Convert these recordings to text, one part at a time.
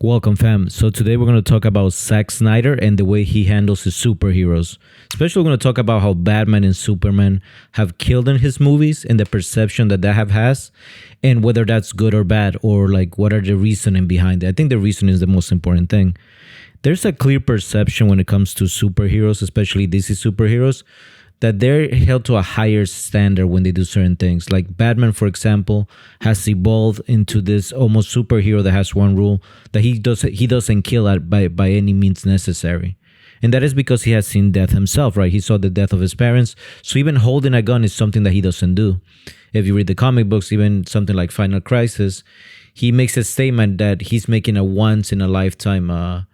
Welcome, fam. So today we're going to talk about Zack Snyder and the way he handles his superheroes. Especially, we're going to talk about how Batman and Superman have killed in his movies and the perception that have has, and whether that's good or bad, or like what are the reasoning behind it. I think the reason is the most important thing. There's a clear perception when it comes to superheroes, especially DC superheroes, that they're held to a higher standard when they do certain things. Like Batman, for example, has evolved into this almost superhero that has one rule that he doesn't kill by any means necessary. And that is because he has seen death himself, right? He saw the death of his parents. So even holding a gun is something that he doesn't do. If you read the comic books, even something like Final Crisis, he makes a statement that he's making a once in a lifetime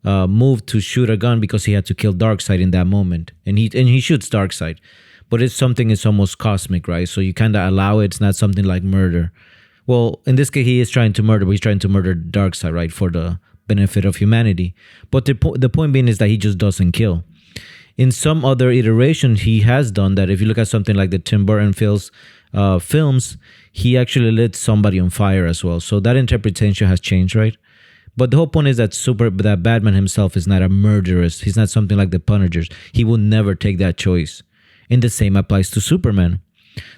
move to shoot a gun because he had to kill Darkseid in that moment, and he shoots Darkseid, but it's almost cosmic, right? So you kind of allow it. It's not something like murder. Well, in this case, he is trying to murder, but he's trying to murder Darkseid, right, for the benefit of humanity. But the point being is that he just doesn't kill. In some other iterations, he has done that. If you look at something like the Tim Burton films, he actually lit somebody on fire as well. So that interpretation has changed, right? But the whole point is that Batman himself is not a murderous. He's not something like the Punishers. He will never take that choice. And the same applies to Superman.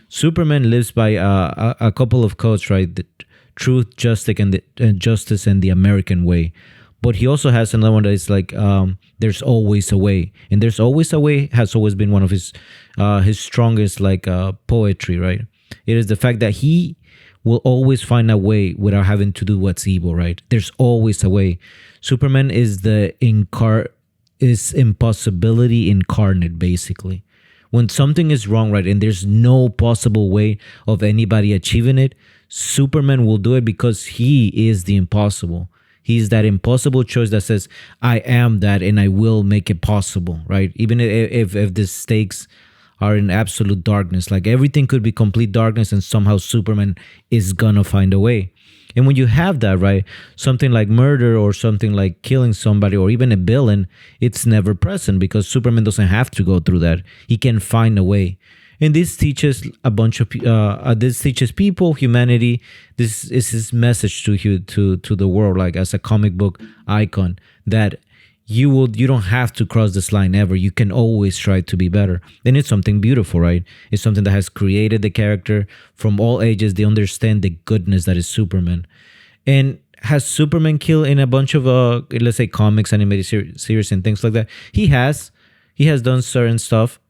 Superman lives by a couple of codes, right? The truth, justice, and the American way. But he also has another one that is like, there's always a way. And there's always a way has always been one of his strongest poetry, right? It is the fact that he will always find a way without having to do what's evil, right? There's always a way. Superman is is impossibility incarnate, basically. When something is wrong, right, and there's no possible way of anybody achieving it, Superman will do it because he is the impossible. He's that impossible choice that says, I am that and I will make it possible, right? Even if the stakes are in absolute darkness. Like everything could be complete darkness and somehow Superman is gonna find a way. And when you have that, right, something like murder or something like killing somebody or even a villain, it's never present because Superman doesn't have to go through that. He can find a way. And this teaches this teaches people, humanity. This is his message to the world, like as a comic book icon, that you don't have to cross this line ever. You can always try to be better. And it's something beautiful, right? It's something that has created the character from all ages. They understand the goodness that is Superman. And has Superman killed in a bunch of let's say comics, animated series and things like that? He has done certain stuff,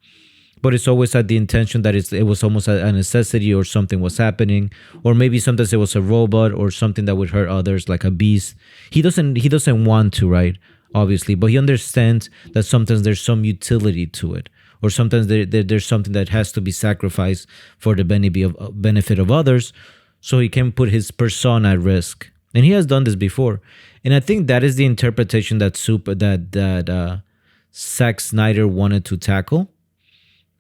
but it's always at the intention that it was almost a necessity or something was happening, or maybe sometimes it was a robot or something that would hurt others, like a beast. He doesn't want to, right? Obviously, but he understands that sometimes there's some utility to it, or sometimes there's something that has to be sacrificed for the benefit of others, so he can put his persona at risk. And he has done this before, and I think that is the interpretation that Zack Snyder wanted to tackle.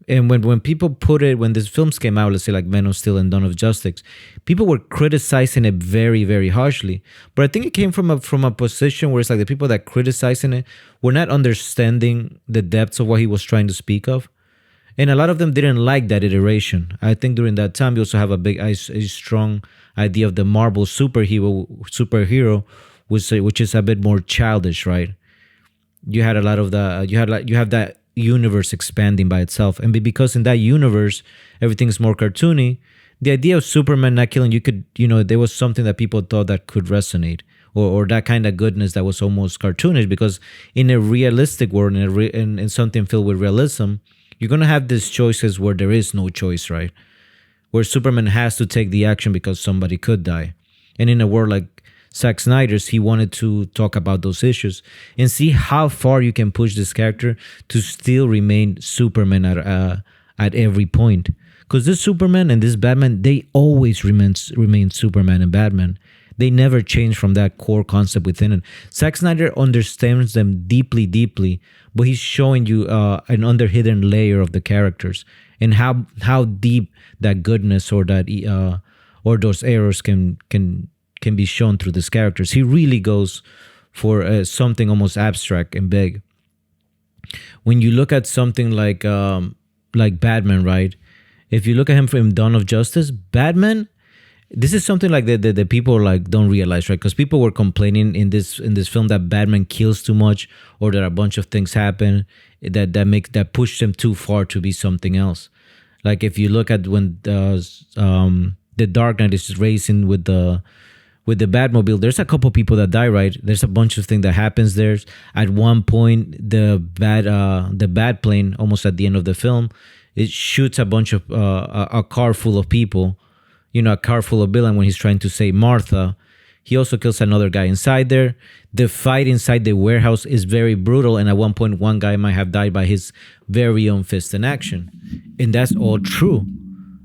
And when people when these films came out, let's say like Man of Steel and Dawn of Justice, people were criticizing it very, very harshly. But I think it came from a position where it's like the people that criticizing it were not understanding the depths of what he was trying to speak of. And a lot of them didn't like that iteration. I think during that time, you also have a strong idea of the Marvel superhero, which is a bit more childish, right? You had a lot of you have that universe expanding by itself, and because in that universe everything's more cartoony, the idea of Superman not killing, there was something that people thought that could resonate, or that kind of goodness that was almost cartoonish, because in a realistic world, in something filled with realism, you're gonna have these choices where there is no choice, right? Where Superman has to take the action because somebody could die. And in a world like Zack Snyder's, he wanted to talk about those issues and see how far you can push this character to still remain Superman at every point. Because this Superman and this Batman, they always remain Superman and Batman. They never change from that core concept within it. Zack Snyder understands them deeply, deeply, but he's showing you an underhidden layer of the characters and how deep that goodness or that or those errors can be shown through these characters. He really goes for something almost abstract and big. When you look at something like Batman, right? If you look at him from Dawn of Justice, Batman This is something like the people like don't realize, right? Because people were complaining in this film that Batman kills too much, or that a bunch of things happen that push them too far to be something else. Like if you look at when the Dark Knight is racing with the Batmobile, there's a couple people that die, right? There's a bunch of things that happens there. At one point, the bat plane, almost at the end of the film, it shoots a bunch of a car full of people, a car full of villain when he's trying to save Martha. He also kills another guy inside there. The fight inside the warehouse is very brutal, and at one point, one guy might have died by his very own fist in action, and that's all true.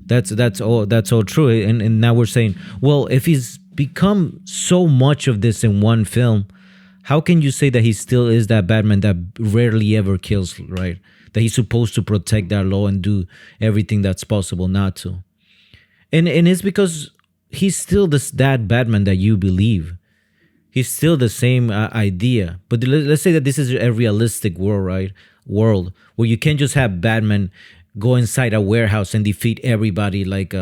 That's all true. And now we're saying, well, if he's become so much of this in one film, how can you say that he still is that Batman that rarely ever kills, right? That he's supposed to protect that law and do everything that's possible not to. And it's because he's still that Batman that you believe. He's still the same idea. But let's say that this is a realistic world, right? World where you can't just have Batman go inside a warehouse and defeat everybody like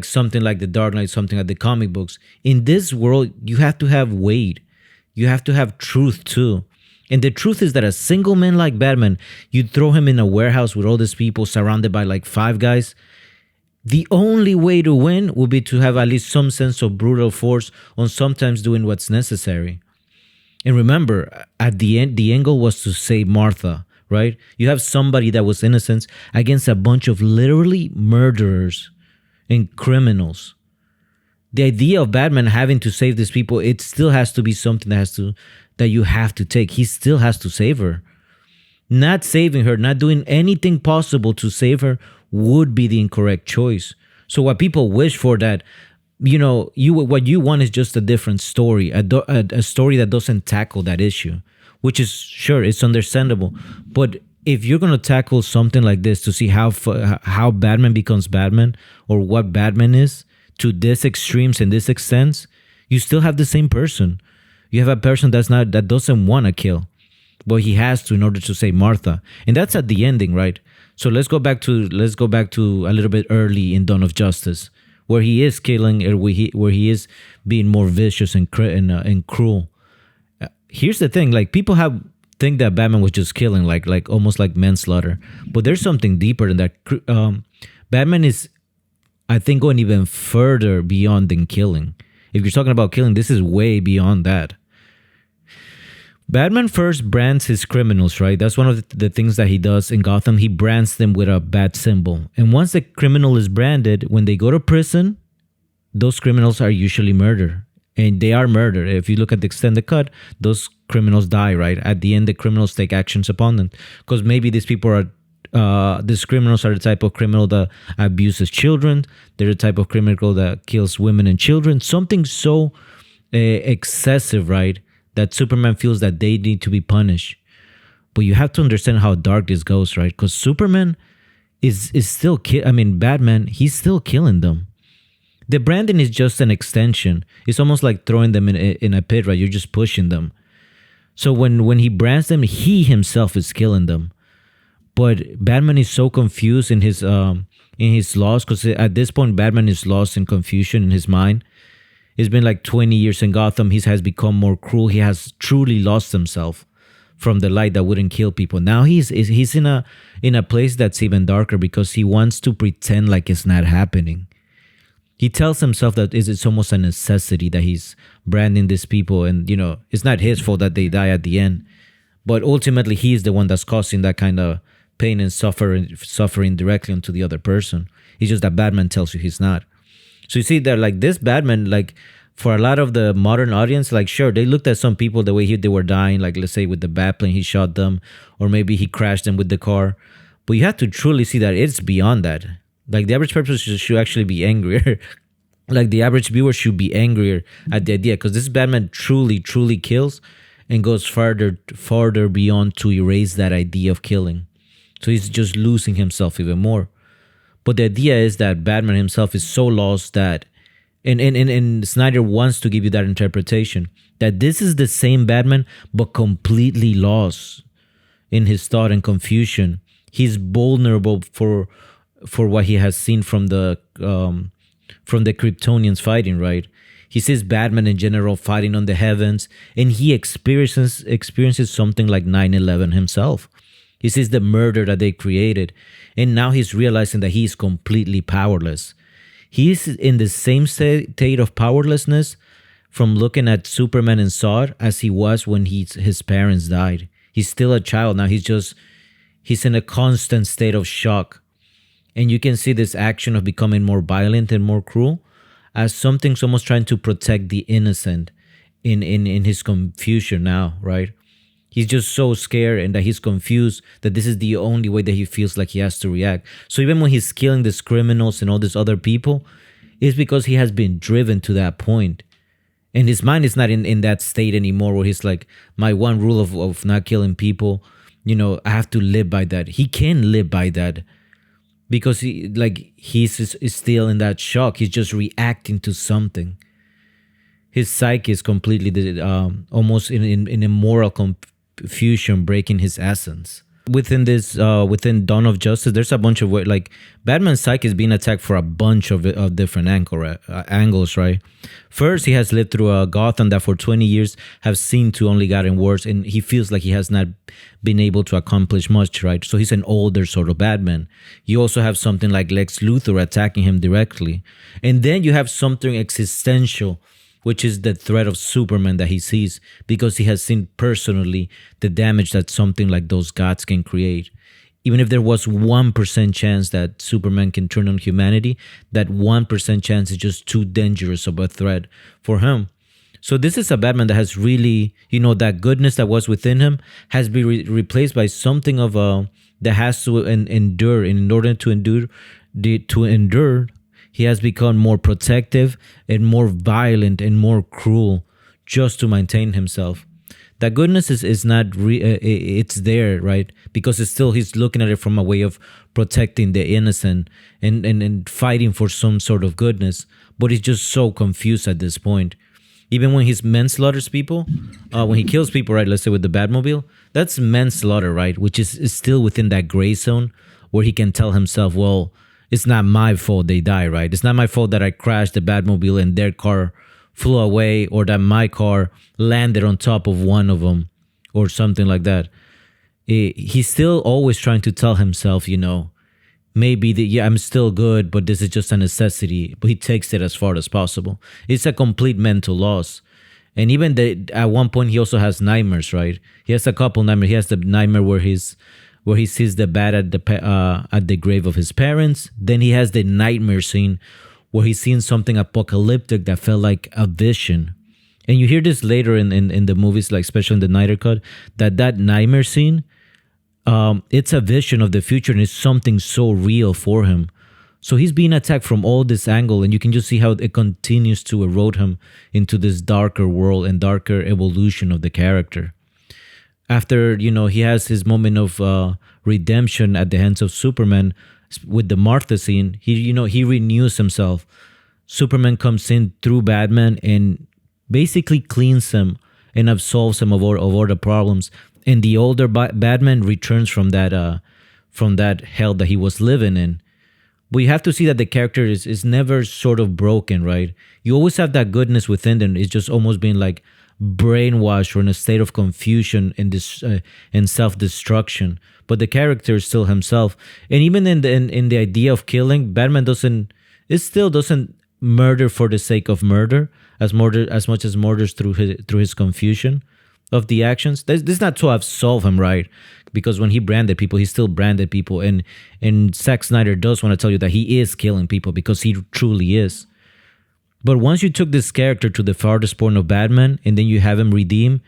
something like the Dark Knight, something like the comic books. In this world, you have to have weight. You have to have truth too. And the truth is that a single man like Batman, you throw him in a warehouse with all these people surrounded by like five guys. The only way to win would be to have at least some sense of brutal force on sometimes doing what's necessary. And remember, at the end, the end goal was to save Martha, right? You have somebody that was innocent against a bunch of literally murderers and criminals. The idea of Batman having to save these people, it still has to be something that you have to take. He still has to save her. Not saving her, not doing anything possible to save her would be the incorrect choice. So what people wish for, that what you want is just a different story, a story that doesn't tackle that issue, which is, sure, it's understandable. But if you're going to tackle something like this to see how Batman becomes Batman, or what Batman is, to this extremes and this extents, you still have the same person. You have a person that doesn't want to kill, but he has to in order to save Martha. And that's at the ending, right? So let's go back to a little bit early in Dawn of Justice, where he is killing, or where he is being more vicious and cruel. Here's the thing: like, people think that Batman was just killing, like almost like manslaughter, but there's something deeper than that. Batman is, I think, going even further beyond than killing. If you're talking about killing, this is way beyond that. Batman first brands his criminals, right? That's one of the things that he does in Gotham. He brands them with a bat symbol. And once the criminal is branded, when they go to prison, those criminals are usually murdered. And they are murdered. If you look at the extended cut, those criminals die, right? At the end, the criminals take actions upon them. Because maybe these criminals are the type of criminal that abuses children. They're the type of criminal that kills women and children. Something so excessive, right? That Superman feels that they need to be punished. But you have to understand how dark this goes, right? Because Superman is still Batman, he's still killing them. The branding is just an extension. It's almost like throwing them in a pit, right? You're just pushing them. So when he brands them, he himself is killing them. But Batman is so confused in his loss, because at this point Batman is lost in confusion in his mind. It's been like 20 years in Gotham. He has become more cruel. He has truly lost himself from the light that wouldn't kill people. Now he's in a place that's even darker, because he wants to pretend like it's not happening. He tells himself that it's almost a necessity that he's branding these people, and it's not his fault that they die at the end. But ultimately, he's the one that's causing that kind of pain and suffering directly onto the other person. It's just that Batman tells you he's not. So you see that, like, this Batman, like, for a lot of the modern audience, like, sure, they looked at some people the way they were dying, like, let's say with the Batplane, he shot them, or maybe he crashed them with the car. But you have to truly see that it's beyond that. Like, the average person should actually be angrier. Like, the average viewer should be angrier at the idea, because this Batman truly, truly kills and goes farther beyond to erase that idea of killing. So he's just losing himself even more. But the idea is that Batman himself is so lost that, and Snyder wants to give you that interpretation, that this is the same Batman, but completely lost in his thought and confusion. He's vulnerable for what he has seen from the from the Kryptonians fighting, right? He sees Batman in general fighting on the heavens, and he experiences something like 9/11 himself. He sees the murder that they created, and now he's realizing that he's completely powerless. He's in the same state of powerlessness from looking at Superman and Zod as he was when his parents died. He's still a child now. He's in a constant state of shock. And you can see this action of becoming more violent and more cruel as something's almost trying to protect the innocent in his confusion now, right? He's just so scared and that he's confused that this is the only way that he feels like he has to react. So even when he's killing these criminals and all these other people, it's because he has been driven to that point. And his mind is not in that state anymore where he's like, my one rule of not killing people, I have to live by that. He can live by that because he's still in that shock. He's just reacting to something. His psyche is completely almost in a moral confusion, breaking his essence. Within Dawn of Justice, there's a bunch of Batman's psyche is being attacked for a bunch of different angles, right? First, he has lived through a Gotham that for 20 years have seemed to only gotten worse, and he feels like he has not been able to accomplish much, right? So he's an older sort of Batman. You also have something like Lex Luthor attacking him directly, and then you have something existential, which is the threat of Superman that he sees because he has seen personally the damage that something like those gods can create. Even if there was 1% chance that Superman can turn on humanity, that 1% chance is just too dangerous of a threat for him. So this is a Batman that has really, that goodness that was within him has been replaced by something of that has to endure. And in order to endure, he has become more protective and more violent and more cruel just to maintain himself. That goodness is not it's there, right? Because he's looking at it from a way of protecting the innocent and fighting for some sort of goodness. But he's just so confused at this point. Even when he manslaughters people, when he kills people, right? Let's say with the Batmobile, that's manslaughter, right? Which is still within that gray zone where he can tell himself, well, it's not my fault they die, right? It's not my fault that I crashed the Batmobile and their car flew away, or that my car landed on top of one of them, or something like that. He's still always trying to tell himself, maybe I'm still good, but this is just a necessity. But he takes it as far as possible. It's a complete mental loss. And even at one point, he also has nightmares, right? He has a couple nightmares. He has the nightmare where he sees the bat at the grave of his parents. Then he has the nightmare scene where he's seeing something apocalyptic that felt like a vision. And you hear this later in the movies, like especially in the Snyder Cut, that nightmare scene, it's a vision of the future and it's something so real for him. So he's being attacked from all this angle, and you can just see how it continues to erode him into this darker world and darker evolution of the character. After, he has his moment of redemption at the hands of Superman with the Martha scene, he renews himself. Superman comes in through Batman and basically cleans him and absolves him of all the problems. And the older Batman returns from that hell that he was living in. But you have to see that the character is never sort of broken, right? You always have that goodness within them. It's just almost being like brainwashed or in a state of confusion and self-destruction. But the character is still himself. And even in the idea of killing, Batman still doesn't murder for the sake of murder as much as murders through his confusion of the actions. This is not to absolve him, right? Because when he branded people, he still branded people. And Zack Snyder does want to tell you that he is killing people because he truly is. But once you took this character to the farthest point of Batman and then you have him redeem,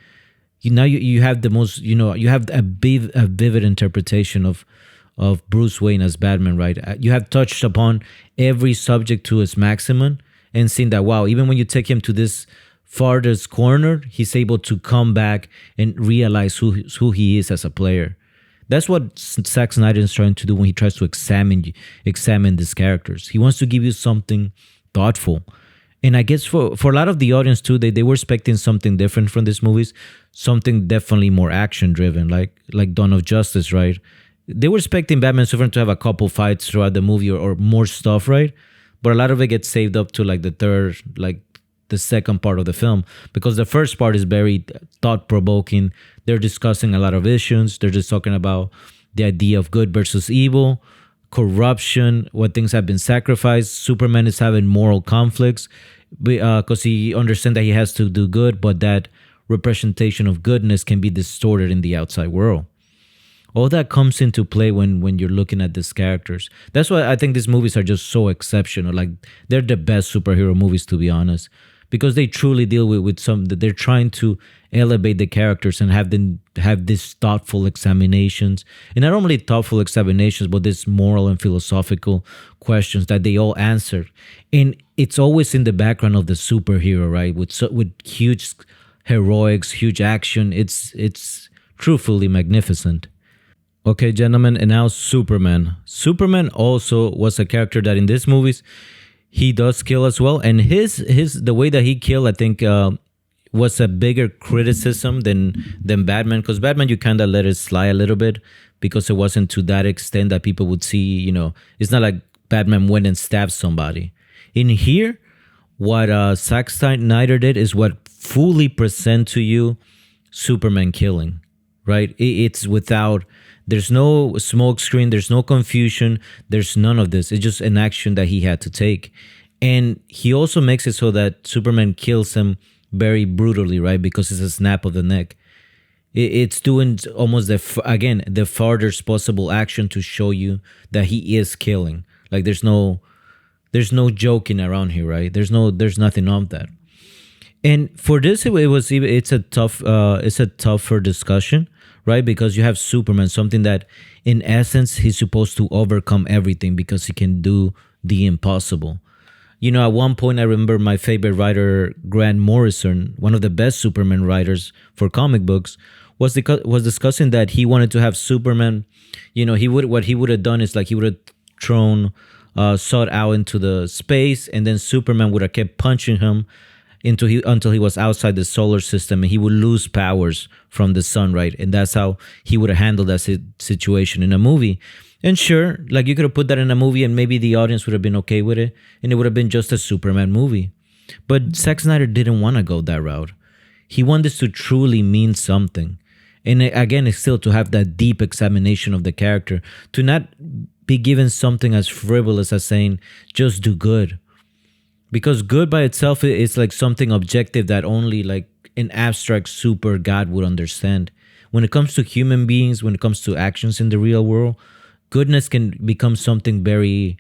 you have the most, you have a vivid interpretation of Bruce Wayne as Batman, right? You have touched upon every subject to its maximum and seen that, wow, even when you take him to this farthest corner, he's able to come back and realize who he is as a player. That's what Zack Snyder is trying to do when he tries to examine these characters. He wants to give you something thoughtful. And I guess for a lot of the audience too, they were expecting something different from these movies, something definitely more action driven, like Dawn of Justice, right? They were expecting Batman and Superman to have a couple fights throughout the movie or more stuff, right? but a lot of it gets saved up to like the third, like the second part of the film, because the first part is very thought provoking. They're discussing a lot of issues. They're just talking about the idea of good versus evil, corruption, what things have been sacrificed. Superman is having moral conflicts because he understands that he has to do good, but that representation of goodness can be distorted in the outside world. All that comes into play when you're looking at these characters. That's why I think these movies are just so exceptional. Like, they're the best superhero movies, to be honest, because they truly deal with some that they're trying to elevate the characters and have these thoughtful examinations, and not only thoughtful examinations, but this moral and philosophical questions that they all answer. And it's always in the background of the superhero, right? With huge heroics, huge action. It's truthfully magnificent. Okay, gentlemen, and now Superman. Superman also was a character that in these movies he does kill as well, and his the way that he killed, I think, was a bigger criticism than Batman, because Batman you kind of let it slide a little bit because it wasn't to that extent that people would see. It's not like Batman went and stabbed somebody. In here, what Zack Snyder did is what fully present to you Superman killing, right? It's without. There's no smoke screen. There's no confusion. There's none of this. It's just an action that he had to take. And he also makes it so that Superman kills him very brutally, right? Because it's a snap of the neck. It's doing almost the farthest possible action to show you that he is killing. Like, there's no joking around here, right? There's nothing of that. And for this, it's a tougher discussion, right? Because you have Superman, something that in essence he's supposed to overcome everything because he can do the impossible. At one point I remember my favorite writer, Grant Morrison, one of the best Superman writers for comic books, was discussing that he wanted to have Superman. What he would have done is, like, he would have thrown Zod out into the space, and then Superman would have kept punching him until he was outside the solar system, and he would lose powers from the sun, right? And that's how he would have handled that situation in a movie. And sure, like, you could have put that in a movie and maybe the audience would have been okay with it, and it would have been just a Superman movie. But Zack Snyder didn't want to go that route. He wanted this to truly mean something. And again, it's still to have that deep examination of the character, to not be given something as frivolous as saying, just do good. Because good by itself is like something objective that only like an abstract super God would understand. When it comes to human beings, when it comes to actions in the real world, goodness can become something very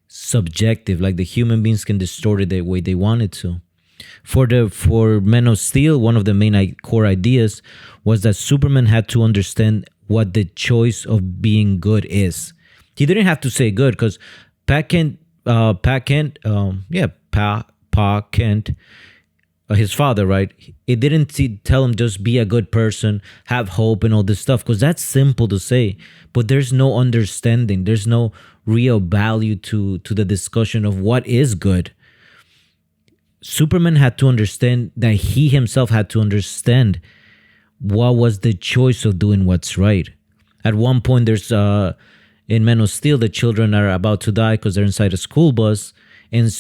subjective. Like, the human beings can distort it the way they want it to. For Man of Steel, one of the main core ideas was that Superman had to understand what the choice of being good is. He didn't have to say good, because Pa Kent, his father, right? It didn't tell him just be a good person, have hope, and all this stuff, because that's simple to say, but there's no understanding. There's no real value to the discussion of what is good. Superman had to understand that he himself had to understand what was the choice of doing what's right. At one point, there's in Man of Steel, the children are about to die because they're inside a school bus, and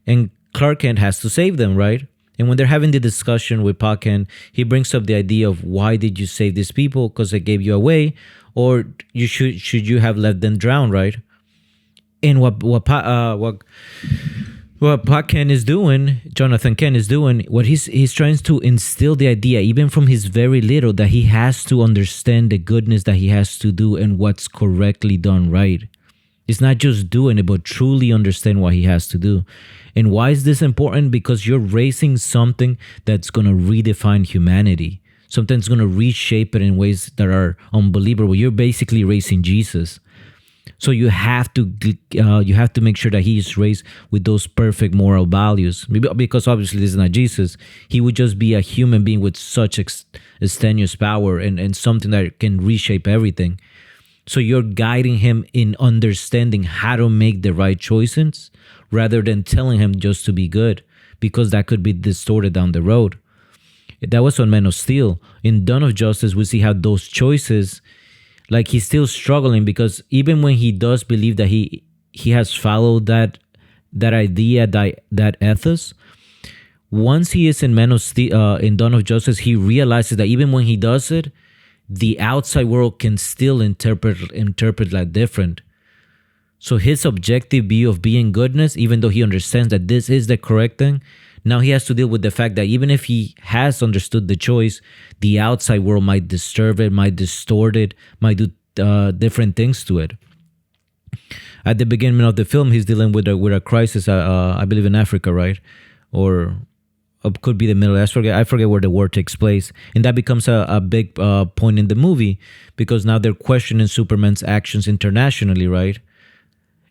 and Clark Kent has to save them, right? And when they're having the discussion with Pa Kent, he brings up the idea of, why did you save these people? Because they gave you away, or should you have let them drown, right? And what Pa Kent is doing, Jonathan Kent is doing, what he's trying to instill the idea, even from his very little, that he has to understand the goodness that he has to do and what's correctly done right. It's not just doing it, but truly understand what he has to do. And why is this important? Because you're raising something that's going to redefine humanity. Something that's going to reshape it in ways that are unbelievable. You're basically raising Jesus. So you have to make sure that he is raised with those perfect moral values. Because obviously this is not Jesus. He would just be a human being with such extraneous power and something that can reshape everything. So you're guiding him in understanding how to make the right choices rather than telling him just to be good, because that could be distorted down the road. That was on Man of Steel. In Dawn of Justice, we see how those choices, like, he's still struggling, because even when he does believe that he he has followed that idea, that ethos. Once he is in in Dawn of Justice, he realizes that even when he does it, the outside world can still interpret that different. So his objective view of being goodness, even though he understands that this is the correct thing, now he has to deal with the fact that even if he has understood the choice, the outside world might disturb it, might distort it, might do different things to it. At the beginning of the film, he's dealing with a crisis, I believe in Africa, right? Or could be the Middle East. I forget where the war takes place. And that becomes a big point in the movie because now they're questioning Superman's actions internationally, right?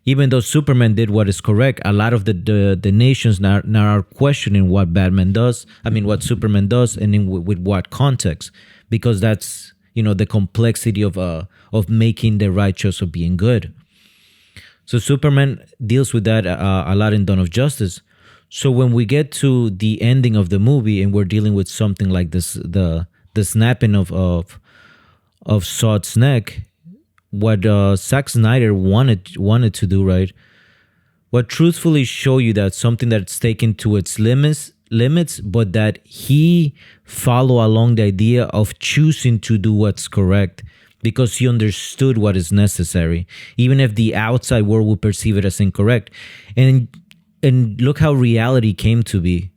Even though Superman did what is correct, a lot of the nations now are questioning what Batman does. I mean, what Superman does, and with what context, because that's the complexity of making the right choice of being good. So Superman deals with that a lot in Dawn of Justice. So when we get to the ending of the movie and we're dealing with something like this, the snapping of Zod's neck, what Zack Snyder wanted to do, right? What truthfully show you that something that's taken to its limits, but that he follow along the idea of choosing to do what's correct because he understood what is necessary, even if the outside world would perceive it as incorrect. And look how reality came to be.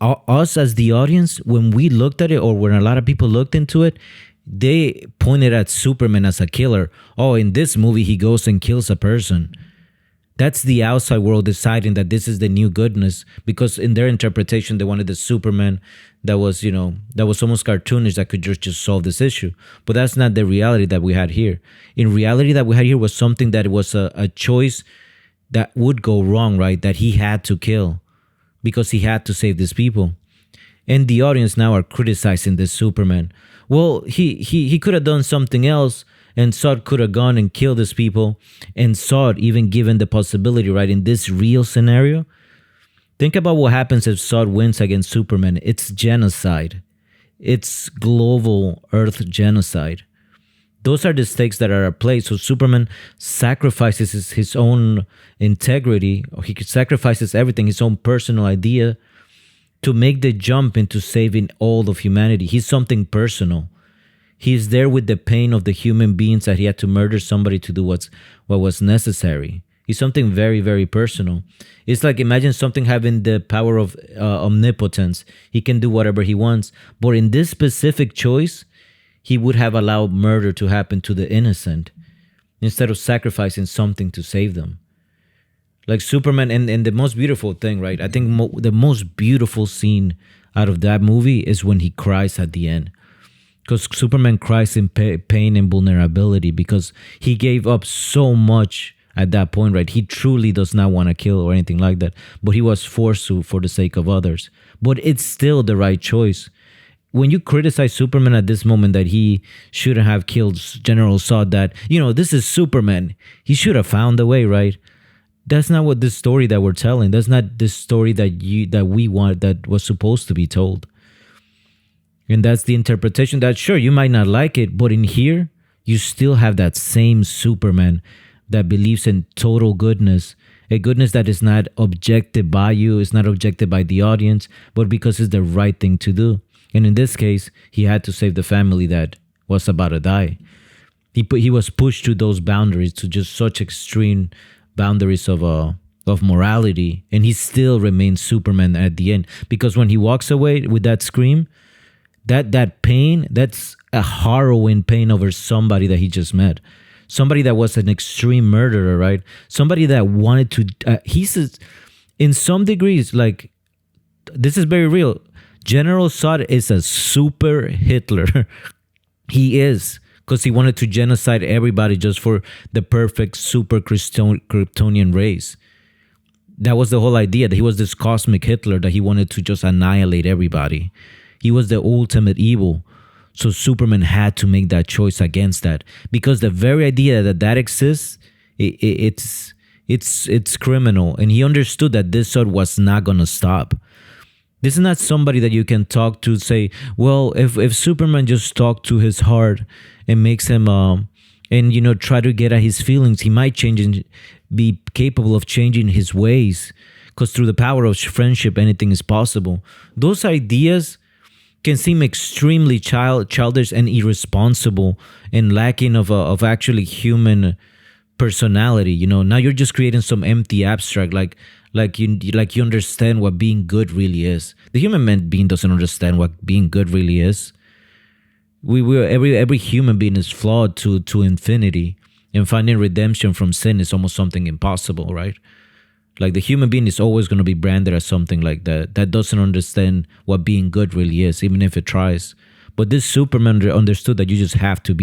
Us as the audience, when we looked at it, or when a lot of people looked into it, they pointed at Superman as a killer. Oh, in this movie, he goes and kills a person. That's the outside world deciding that this is the new goodness, because in their interpretation, they wanted the Superman that was almost cartoonish, that could just solve this issue. But that's not the reality that we had here. In reality that we had here was something that was a choice that would go wrong, right? That he had to kill because he had to save these people. And the audience now are criticizing this Superman. Well, he could have done something else, and Zod could have gone and killed these people, and Zod even given the possibility, right, in this real scenario. Think about what happens if Zod wins against Superman. It's genocide. It's global Earth genocide. Those are the stakes that are at play. So Superman sacrifices his own integrity, or he sacrifices everything, his own personal idea, to make the jump into saving all of humanity. He's something personal. He's there with the pain of the human beings that he had to murder somebody to do what was necessary. He's something very, very personal. It's like, imagine something having the power of omnipotence. He can do whatever he wants. But in this specific choice, he would have allowed murder to happen to the innocent instead of sacrificing something to save them. Like Superman, and the most beautiful thing, right? I think the most beautiful scene out of that movie is when he cries at the end. Because Superman cries in pain and vulnerability because he gave up so much at that point, right? He truly does not want to kill or anything like that. But he was forced to for the sake of others. But it's still the right choice. When you criticize Superman at this moment that he shouldn't have killed General Zod, that, this is Superman. He should have found a way, right? That's not what this story that we're telling. That's not the story that we want, that was supposed to be told. And that's the interpretation that, sure, you might not like it, but in here, you still have that same Superman that believes in total goodness, a goodness that is not objected by you, is not objected by the audience, but because it's the right thing to do. And in this case, he had to save the family that was about to die. He was pushed to those boundaries, to just such extreme boundaries of morality, and he still remains Superman at the end. Because when he walks away with that scream, that pain, that's a harrowing pain over somebody that he just met, somebody that was an extreme murderer, right? Somebody that wanted to. He says, in some degrees, like, this is very real. General Zod is a super Hitler. He is. Because he wanted to genocide everybody just for the perfect super Kryptonian race. That was the whole idea, that he was this cosmic Hitler, that he wanted to just annihilate everybody. He was the ultimate evil. So Superman had to make that choice against that. Because the very idea that exists, it's criminal. And he understood that this Zod was not going to stop. This is not somebody that you can talk to, say, well, if Superman just talked to his heart and makes him and try to get at his feelings. He might change and be capable of changing his ways, because through the power of friendship, anything is possible. Those ideas can seem extremely childish and irresponsible and lacking of actually human personality. Now you're just creating some empty abstract, like you understand what being good really is. The human being doesn't understand what being good really is. We every human being is flawed to infinity, and finding redemption from sin is almost something impossible, right? Like the human being is always going to be branded as something like that doesn't understand what being good really is, even if it tries. But this Superman understood that you just have to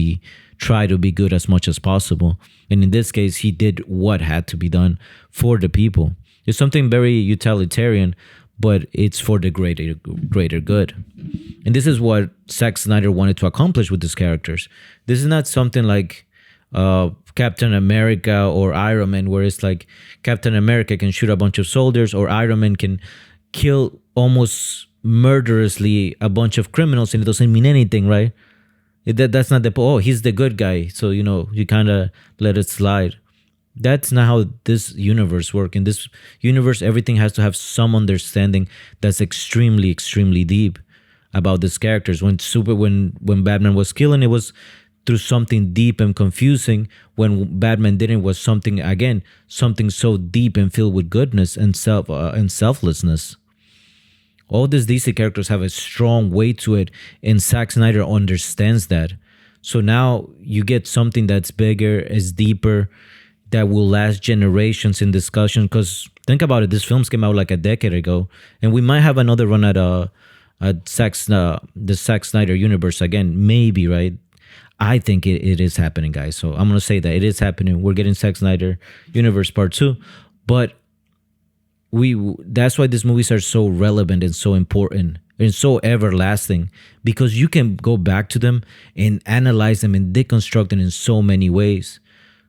try to be good as much as possible, and in this case, he did what had to be done for the people. It's something very utilitarian, but it's for the greater good. And this is what Zack Snyder wanted to accomplish with these characters. This is not something like Captain America or Iron Man, where it's like Captain America can shoot a bunch of soldiers, or Iron Man can kill almost murderously a bunch of criminals, and it doesn't mean anything, right? That's not oh, he's the good guy, so you kind of let it slide. That's not how this universe works. In this universe, everything has to have some understanding that's extremely, extremely deep about these characters. When Batman was killing, it was through something deep and confusing. When Batman didn't, was something so deep and filled with goodness and selflessness. All these DC characters have a strong weight to it, and Zack Snyder understands that. So now you get something that's bigger, is deeper, that will last generations in discussion. Because think about it, these films came out like a decade ago, and we might have another run at the Zack Snyder universe again, maybe, right? I think it is happening, guys. So I'm gonna say that it is happening. We're getting Zack Snyder universe part 2, but that's why these movies are so relevant and so important and so everlasting, because you can go back to them and analyze them and deconstruct them in so many ways.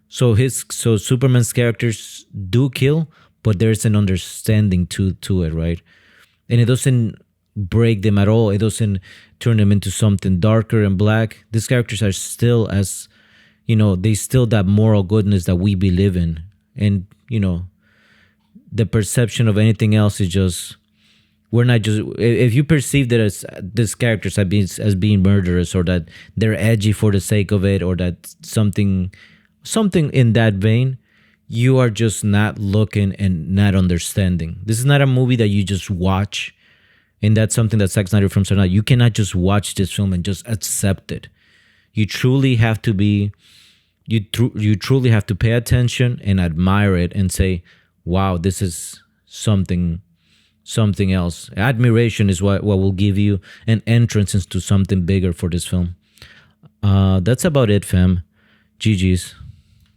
So Superman's characters do kill, but there's an understanding to it, right? And it doesn't break them at all. It doesn't turn them into something darker and black. These characters are still they still that moral goodness that we believe in. And, the perception of anything else is just, we're not just, if you perceive that as these characters as being murderous, or that they're edgy for the sake of it, or that something in that vein, you are just not looking and not understanding. This is not a movie that you just watch, and that's something that Zack Snyder films are not. You cannot just watch this film and just accept it. You truly have to you truly have to pay attention and admire it and say, wow, this is something else. Admiration is what will give you an entrance into something bigger for this film. That's about it, fam. GG's.